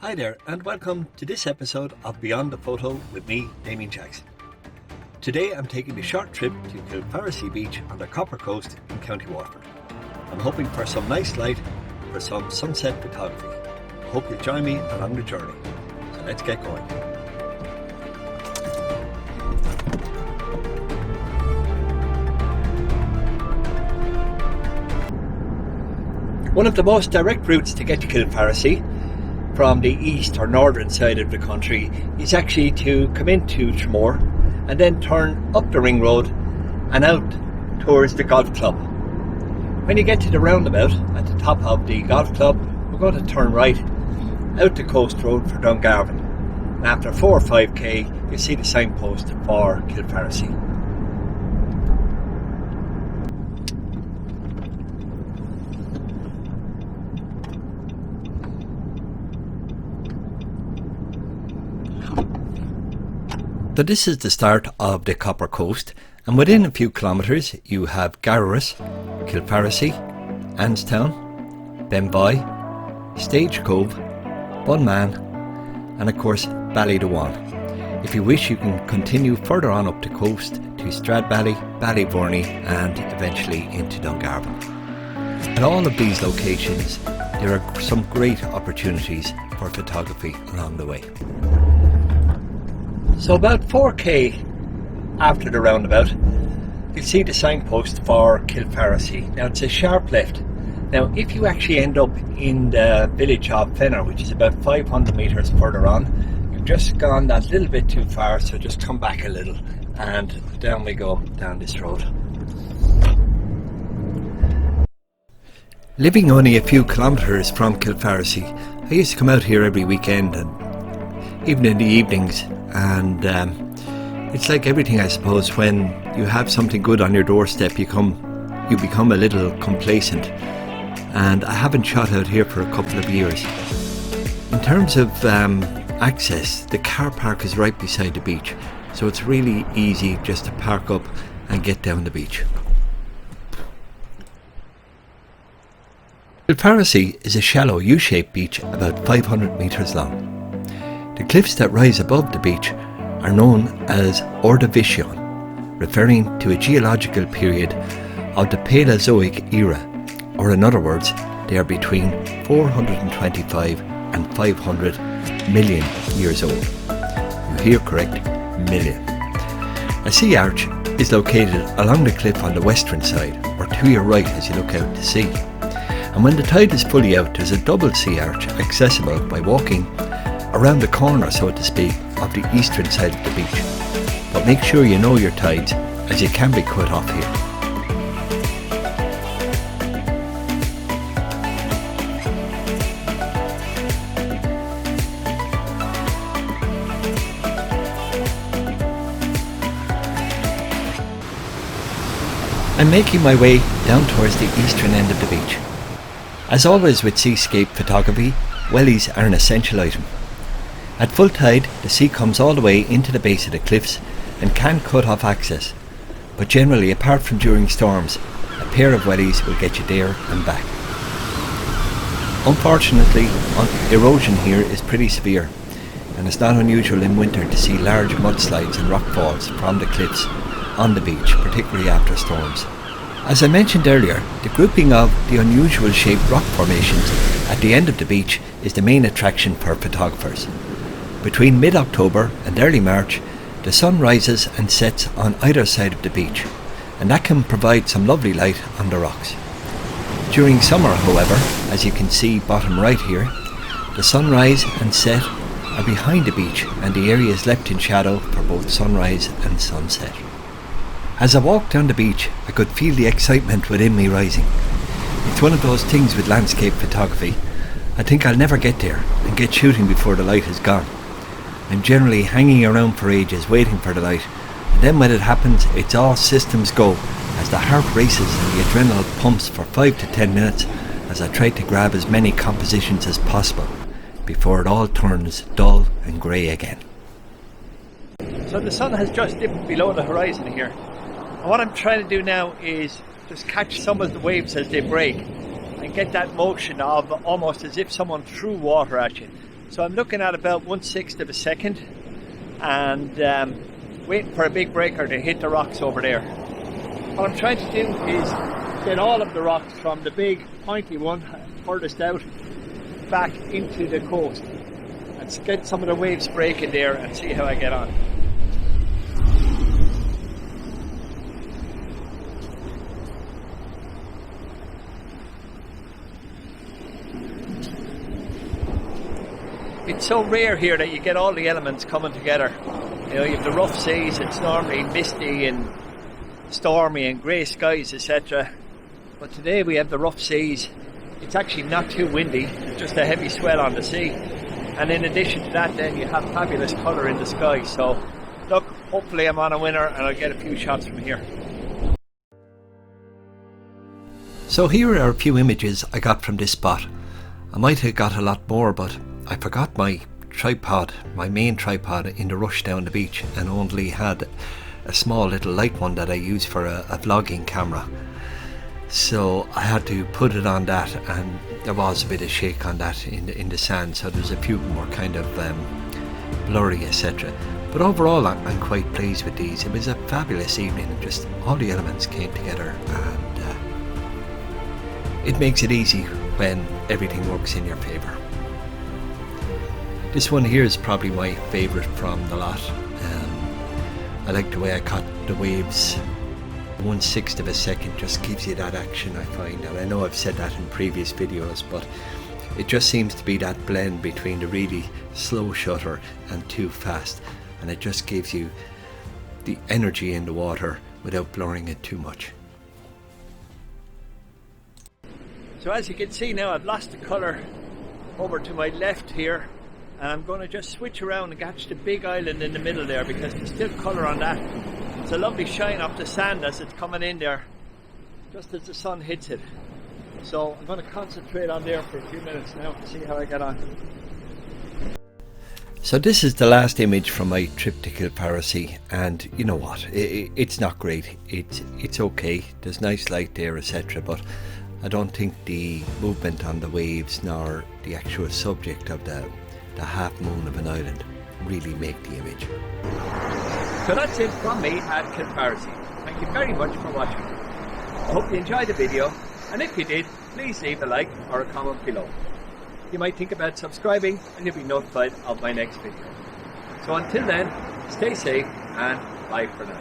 Hi there and welcome to this episode of Beyond the Photo with me, Damien Jackson. Today I'm taking a short trip to Kilfarrassy Beach on the Copper Coast in County Waterford. I'm hoping for some nice light for some sunset photography. I hope you'll join me along the journey. So let's get going. One of the most direct routes to get to Kilfarrassy from the east or northern side of the country is actually to come into Tramore and then turn up the ring road and out towards the golf club. When you get to the roundabout at the top of the golf club, we're going to turn right out the coast road for Dungarvan. And after 4 or 5k, you'll see the signpost for Kilfarrassy. So this is the start of the Copper Coast, and within a few kilometres you have Garrus, Kilfarrassy, Anstown, Benvoy, Stage Cove, Bunman and of course Ballydewan. If you wish you can continue further on up the coast to Stradbally, Ballyvourney and eventually into Dungarvan. At all of these locations there are some great opportunities for photography along the way. So about 4k after the roundabout, you'll see the signpost for Kilfarrassy. Now it's a sharp left. Now if you actually end up in the village of Fenner, which is about 500 metres further on, you've just gone that little bit too far, so just come back a little and down we go down this road. Living only a few kilometres from Kilfarrassy, I used to come out here every weekend and even in the evenings, and it's like everything, I suppose. When you have something good on your doorstep, you become a little complacent, and I haven't shot out here for a couple of years. In terms of access, the car park is right beside the beach, so it's really easy just to park up and get down the beach. Kilfarrassy is a shallow U-shaped beach about 500 metres long. The cliffs that rise above the beach are known as Ordovician, referring to a geological period of the Paleozoic era, or in other words, they are between 425 and 500 million years old. You hear correct, million. A sea arch is located along the cliff on the western side, or to your right as you look out to sea. And when the tide is fully out, there's a double sea arch accessible by walking around the corner, so to speak, of the eastern side of the beach. But make sure you know your tides, as you can be cut off here. I'm making my way down towards the eastern end of the beach. As always with seascape photography, wellies are an essential item. At full tide, the sea comes all the way into the base of the cliffs and can cut off access, but generally, apart from during storms, a pair of wellies will get you there and back. Unfortunately, erosion here is pretty severe, and it's not unusual in winter to see large mudslides and rockfalls from the cliffs on the beach, particularly after storms. As I mentioned earlier, the grouping of the unusual shaped rock formations at the end of the beach is the main attraction for photographers. Between mid-October and early March, the sun rises and sets on either side of the beach, and that can provide some lovely light on the rocks. During summer, however, as you can see bottom right here, the sunrise and set are behind the beach and the area is left in shadow for both sunrise and sunset. As I walked down the beach, I could feel the excitement within me rising. It's one of those things with landscape photography. I think I'll never get there and get shooting before the light is gone. I'm generally hanging around for ages waiting for the light, and then when it happens, it's all systems go as the heart races and the adrenaline pumps for 5 to 10 minutes as I try to grab as many compositions as possible before it all turns dull and grey again. So the sun has just dipped below the horizon here, and what I'm trying to do now is just catch some of the waves as they break and get that motion of almost as if someone threw water at you. So I'm looking at about 1/6 of a second and waiting for a big breaker to hit the rocks over there. What I'm trying to do is get all of the rocks from the big pointy one furthest out back into the coast and get some of the waves breaking there and see how I get on. It's so rare here that you get all the elements coming together. You know, you have the rough seas, it's normally misty and stormy and grey skies, etc. But today we have the rough seas. It's actually not too windy, just a heavy swell on the sea. And in addition to that then you have fabulous colour in the sky. So look, hopefully I'm on a winner and I'll get a few shots from here. So here are a few images I got from this spot. I might have got a lot more, but I forgot my tripod, my main tripod, in the rush down the beach, and only had a small little light one that I use for a vlogging camera. So I had to put it on that, and there was a bit of shake on that in the sand, so there's a few more kind of blurry, etc. But overall I'm quite pleased with these. It was a fabulous evening, just all the elements came together, and it makes it easy when everything works in your favour. This one here is probably my favourite from the lot. I like the way I caught the waves. 1/6 of a second just gives you that action, I find, and I know I've said that in previous videos, but it just seems to be that blend between the really slow shutter and too fast, and it just gives you the energy in the water without blurring it too much. So as you can see now, I've lost the colour over to my left here, and I'm going to just switch around and catch the big island in the middle there, because there's still colour on that. It's a lovely shine off the sand as it's coming in there, just as the sun hits it. So I'm going to concentrate on there for a few minutes now to see how I get on. So this is the last image from my trip to Kilfarrassy, and you know what, it's not great. It's okay, there's nice light there, etc., but I don't think the movement on the waves nor the actual subject of the half moon of an island really make the image. So that's it from me at Kilfarrassy. Thank you very much for watching. I hope you enjoyed the video, and if you did, please leave a like or a comment below. You might think about subscribing and you'll be notified of my next video. So until then, stay safe and bye for now.